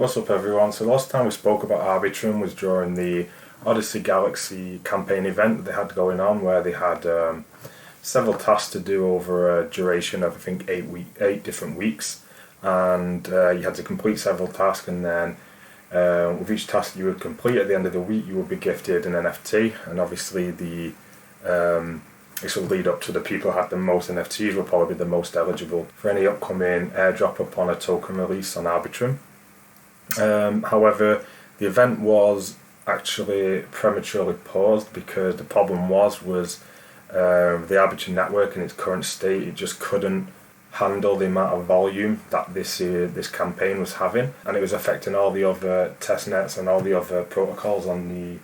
What's up everyone? So last time we spoke about Arbitrum was during the Odyssey Galaxy campaign event that they had going on, where they had several tasks to do over a duration of I think 8 different weeks, and you had to complete several tasks, and then with each task you would complete at the end of the week you would be gifted an NFT, and obviously this will lead up to the people who had the most NFTs will probably be the most eligible for any upcoming airdrop upon a token release on Arbitrum. However, the event was actually prematurely paused because the problem was the Arbitrum network in its current state. It just couldn't handle the amount of volume that this campaign was having, and it was affecting all the other testnets and all the other protocols on the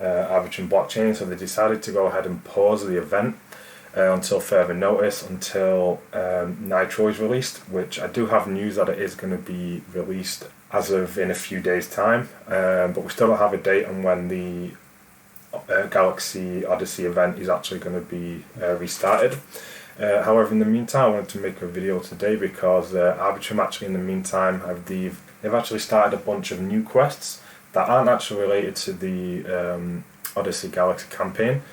Arbitrum blockchain. So they decided to go ahead and pause the event until further notice, until Nitro is released, which I do have news that it is going to be released as of in a few days time, but we still don't have a date on when the Galaxy Odyssey event is actually going to be restarted. However, in the meantime, I wanted to make a video today because Arbitrum actually in the meantime they've actually started a bunch of new quests that aren't actually related to the Odyssey Galaxy campaign,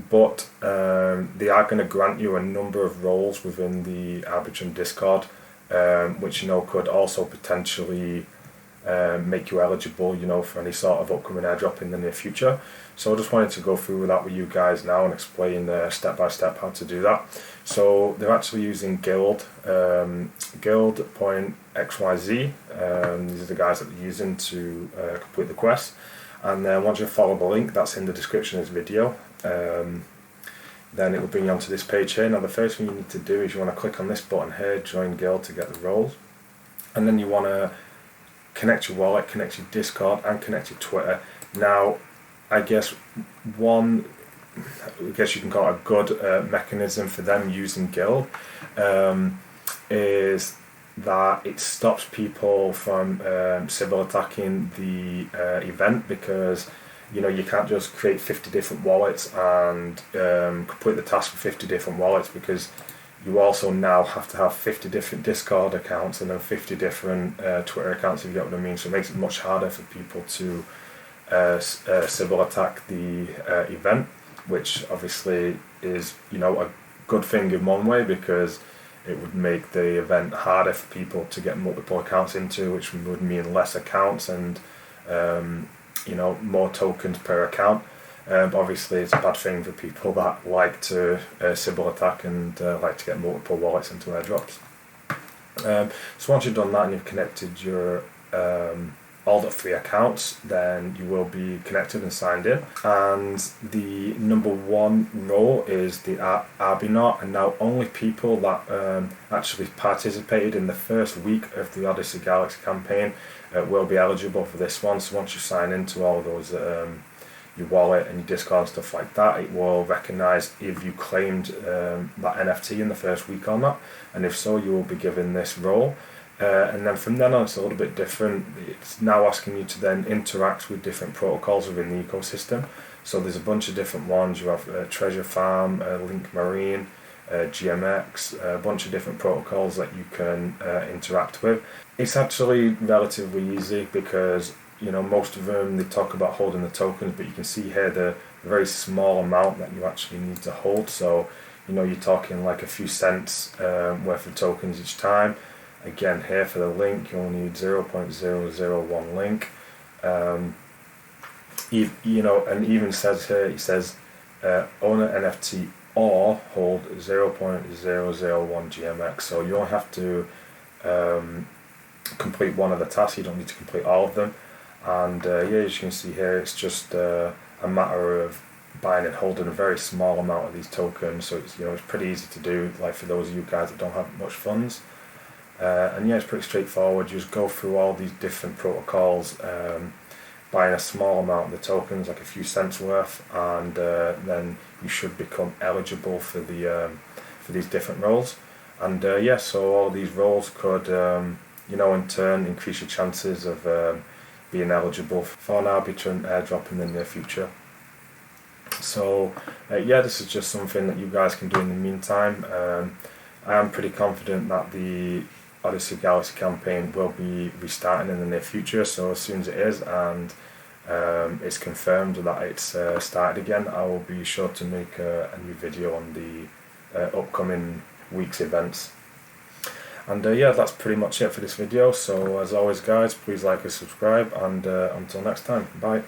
but they are going to grant you a number of roles within the Arbitrum Discord, which could also potentially make you eligible, for any sort of upcoming airdrop in the near future. So I just wanted to go through that with you guys now and explain step by step how to do that. So they're actually using guild.xyz. These are the guys that they're using to complete the quest. And then once you follow the link that's in the description of this video, then it will bring you onto this page here. Now the first thing you need to do is you want to click on this button here, join guild, to get the roles, and then you want to connect your wallet, connect your Discord, and connect your Twitter. Now I guess you can call it a good mechanism for them using guild is that it stops people from Sybil attacking the event, because you can't just create 50 different wallets and complete the task with 50 different wallets, because you also now have to have 50 different Discord accounts and then 50 different Twitter accounts, if you get what I mean. So it makes it much harder for people to Sybil attack the event, which obviously is a good thing in one way, because it would make the event harder for people to get multiple accounts into, which would mean less accounts and more tokens per account. But obviously it's a bad thing for people that like to Sybil attack and like to get multiple wallets into airdrops. So once you've done that and you've connected your all the 3 accounts, then you will be connected and signed in, and the number 1 role is the Arbitrum, and now only people that actually participated in the first week of the Odyssey Galaxy campaign will be eligible for this one. So once you sign into all those your wallet and your Discord and stuff like that, it will recognise if you claimed that NFT in the first week or not, and if so, you will be given this role. And then from then on it's a little bit different. It's now asking you to then interact with different protocols within the ecosystem. So there's a bunch of different ones. You have Treasure Farm, Link Marine, GMX, a bunch of different protocols that you can interact with. It's actually relatively easy because most of them, they talk about holding the tokens, but you can see here the very small amount that you actually need to hold. So you're talking like a few cents worth of tokens each time. Again, here for the link, you only need 0.001 link. And even says here, it says own an NFT or hold 0.001 GMX. So you only have to complete one of the tasks. You don't need to complete all of them. And as you can see here, it's just a matter of buying and holding a very small amount of these tokens. So it's it's pretty easy to do, like for those of you guys that don't have much funds. And it's pretty straightforward. You just go through all these different protocols, buying a small amount of the tokens, like a few cents worth, and then you should become eligible for these different roles. And so all these roles could in turn increase your chances of being eligible for an Arbitrum airdrop in the near future. So this is just something that you guys can do in the meantime. I am pretty confident that the Odyssey Galaxy campaign will be restarting in the near future, so as soon as it is and it's confirmed that it's started again, I will be sure to make a new video on the upcoming week's events. And yeah, that's pretty much it for this video. So as always guys, please like and subscribe, and until next time, bye.